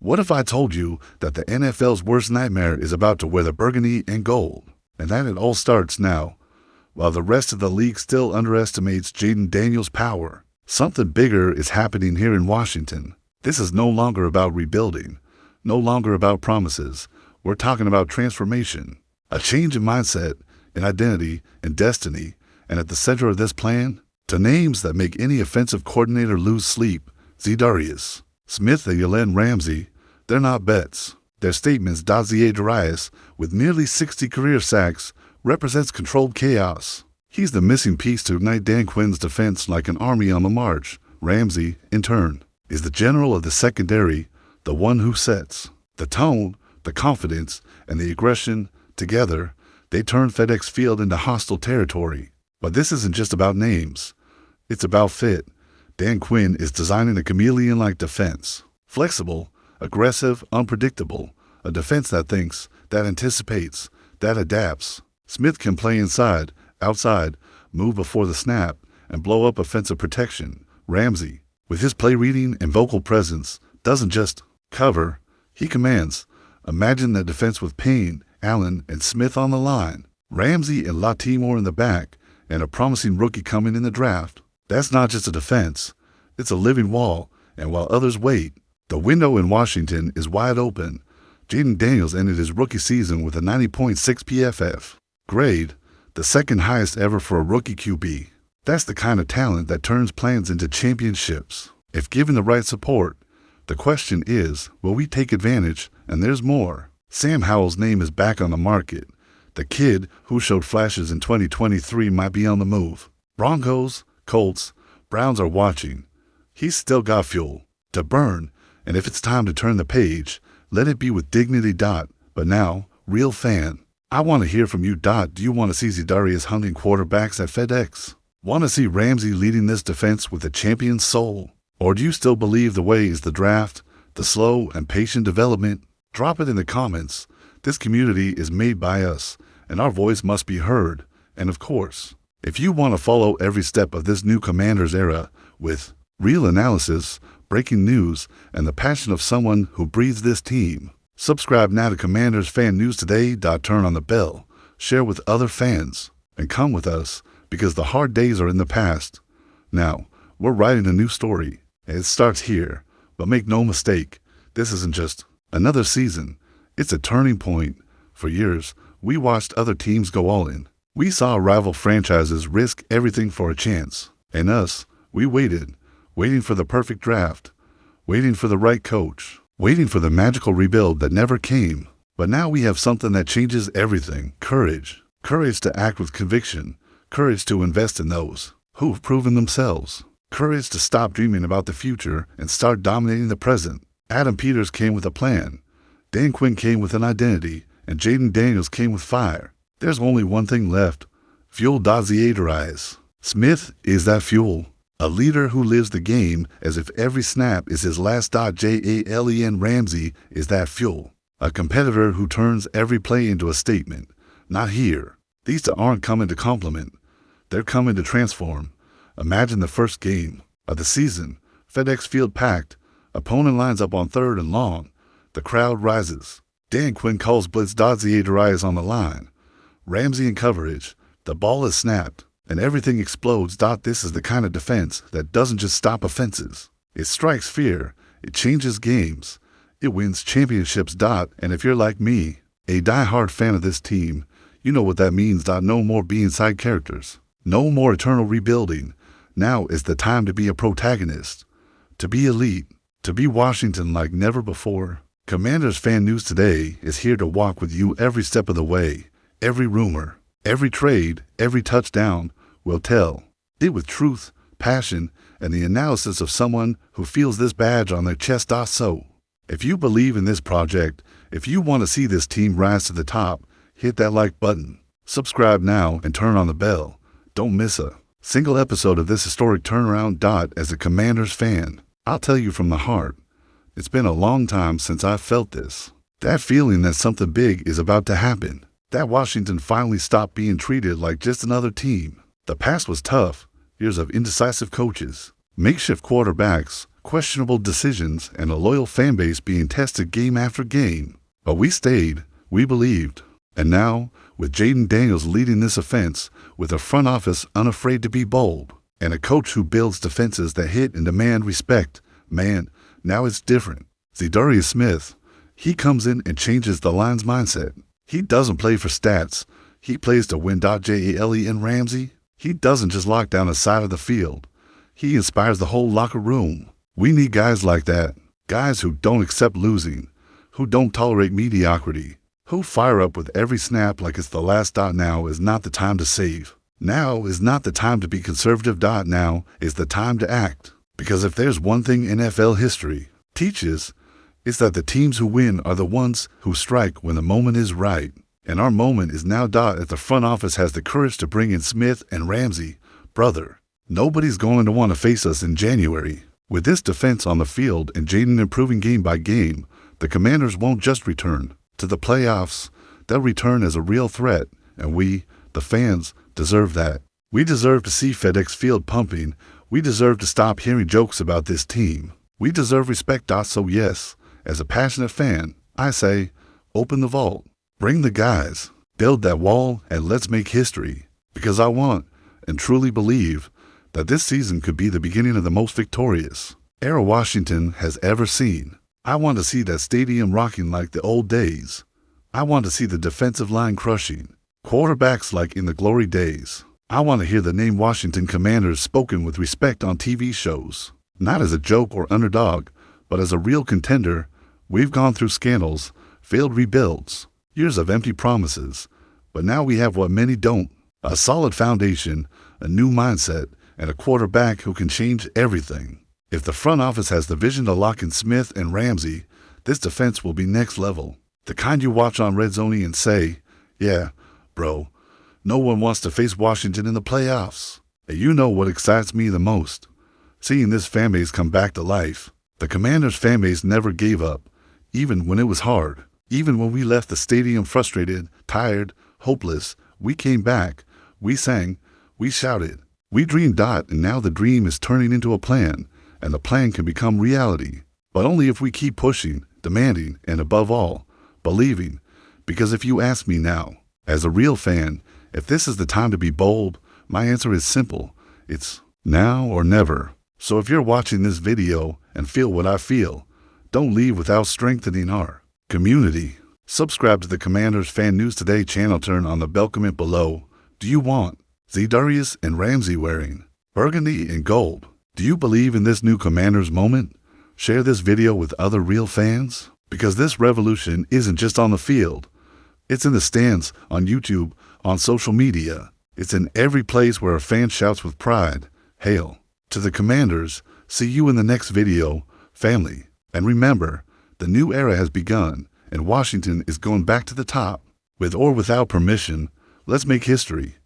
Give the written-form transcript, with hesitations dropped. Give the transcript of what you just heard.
What if I told you that the NFL's worst nightmare is about to wear the burgundy and gold, and that it all starts now? While the rest of the league still underestimates Jaden Daniels' power, something bigger is happening here in Washington. This is no longer about rebuilding, no longer about promises. We're talking about transformation, a change in mindset, in identity, and destiny, and at the center of this plan, to names that make any offensive coordinator lose sleep: Za'Darius, Smith, and Jalen Ramsey. They're not bets. They're statements. Za'Darius, with nearly 60 career sacks, represents controlled chaos. He's the missing piece to ignite Dan Quinn's defense like an army on the march. Ramsey, in turn, is the general of the secondary, the one who sets the tone, the confidence, and the aggression. Together, they turn FedEx Field into hostile territory. But this isn't just about names. It's about fit. Dan Quinn is designing a chameleon-like defense. Flexible, aggressive, unpredictable. A defense that thinks, that anticipates, that adapts. Smith can play inside, outside, move before the snap, and blow up offensive protection. Ramsey, with his play reading and vocal presence, doesn't just cover, he commands. Imagine that defense with Payne, Allen, and Smith on the line, Ramsey and Latimore in the back, and a promising rookie coming in the draft. That's not just a defense. It's a living wall, and while others wait, the window in Washington is wide open. Jaden Daniels ended his rookie season with a 90.6 PFF grade, the second highest ever for a rookie QB. That's the kind of talent that turns plans into championships. If given the right support, the question is, will we take advantage? And there's more. Sam Howell's name is back on the market. The kid who showed flashes in 2023 might be on the move. Broncos, Colts, Browns are watching. He's still got fuel to burn, and if it's time to turn the page, let it be with dignity. But now, real fan, I want to hear from you. Do you want to see Za'Darius hunting quarterbacks at FedEx? Want to see Ramsey leading this defense with a champion's soul? Or do you still believe the way is the draft, the slow and patient development? Drop it in the comments. This community is made by us, and our voice must be heard. And of course, if you want to follow every step of this new Commanders era with real analysis, breaking news, and the passion of someone who breathes this team, subscribe now to Commanders Fan News Today. Turn on the bell, share with other fans, and come with us, because the hard days are in the past. Now, we're writing a new story, and it starts here. But make no mistake, this isn't just another season. It's a turning point. For years, we watched other teams go all in. We saw rival franchises risk everything for a chance. And us, we waited, waiting for the perfect draft, waiting for the right coach, waiting for the magical rebuild that never came. But now we have something that changes everything. Courage. Courage to act with conviction. Courage to invest in those who've proven themselves. Courage to stop dreaming about the future and start dominating the present. Adam Peters came with a plan. Dan Quinn came with an identity. And Jaden Daniels came with fire. There's only one thing left. Fuel. Za'Darius. Smith is that fuel. A leader who lives the game as if every snap is his last. Jalen Ramsey is that fuel. A competitor who turns every play into a statement. Not here. These aren't coming to compliment. They're coming to transform. Imagine the first game of the season. FedEx Field packed. Opponent lines up on 3rd and long. The crowd rises. Dan Quinn calls blitz. Za'Darius on the line. Ramsey in coverage. The ball is snapped, and everything explodes. This is the kind of defense that doesn't just stop offenses. It strikes fear. It changes games. It wins championships. And if you're like me, a die-hard fan of this team, you know what that means. No more being side characters. No more eternal rebuilding. Now is the time to be a protagonist, to be elite, to be Washington like never before. Commanders Fan News Today is here to walk with you every step of the way. Every rumor, every trade, every touchdown will tell it with truth, passion, and the analysis of someone who feels this badge on their chest. So, if you believe in this project, if you want to see this team rise to the top, hit that like button, subscribe now, and turn on the bell. Don't miss a single episode of this historic turnaround. As a Commanders fan, I'll tell you from the heart, it's been a long time since I've felt this. That feeling that something big is about to happen. That Washington finally stopped being treated like just another team. The past was tough. Years of indecisive coaches, makeshift quarterbacks, questionable decisions, and a loyal fan base being tested game after game. But we stayed, we believed. And now, with Jaden Daniels leading this offense, with a front office unafraid to be bold, and a coach who builds defenses that hit and demand respect, man, now it's different. Za'Darius Smith, he comes in and changes the line's mindset. He doesn't play for stats. He plays to win. Jale and Ramsey, he doesn't just lock down a side of the field. He inspires the whole locker room. We need guys like that. Guys who don't accept losing, who don't tolerate mediocrity, who fire up with every snap like it's the last. Now is not the time to save. Now is not the time to be conservative. Now is the time to act. Because if there's one thing NFL history teaches, it's that the teams who win are the ones who strike when the moment is right. And our moment is now. If the front office has the courage to bring in Smith and Ramsey, brother, nobody's going to want to face us in January. With this defense on the field and Jaden improving game by game, the Commanders won't just return to the playoffs. They'll return as a real threat, and we, the fans, deserve that. We deserve to see FedEx Field pumping. We deserve to stop hearing jokes about this team. We deserve respect. So yes, as a passionate fan, I say, open the vault, bring the guys, build that wall, and let's make history. Because I want and truly believe that this season could be the beginning of the most victorious era Washington has ever seen. I want to see that stadium rocking like the old days. I want to see the defensive line crushing quarterbacks like in the glory days. I want to hear the name Washington Commanders spoken with respect on TV shows, not as a joke or underdog, but as a real contender. We've gone through scandals, failed rebuilds, years of empty promises, but now we have what many don't: a solid foundation, a new mindset, and a quarterback who can change everything. If the front office has the vision to lock in Smith and Ramsey, this defense will be next level. The kind you watch on Red Zone and say, yeah, bro, no one wants to face Washington in the playoffs. And you know what excites me the most? Seeing this fanbase come back to life. The Commanders fanbase never gave up, even when it was hard. Even when we left the stadium frustrated, tired, hopeless, we came back. We sang, we shouted, we dreamed. And now the dream is turning into a plan, and the plan can become reality. But only if we keep pushing, demanding, and above all, believing. Because if you ask me now, as a real fan, if this is the time to be bold, my answer is simple. It's now or never. So if you're watching this video and feel what I feel, don't leave without strengthening our community. Subscribe to the Commanders Fan News Today channel. Turn on the bell. Comment below. Do you want Za'Darius and Ramsey wearing burgundy and gold? Do you believe in this new Commanders moment? Share this video with other real fans, because this revolution isn't just on the field. It's in the stands, on YouTube, on social media. It's in every place where a fan shouts with pride, "Hail to the Commanders." See you in the next video, family. And remember, the new era has begun, and Washington is going back to the top. With or without permission, let's make history.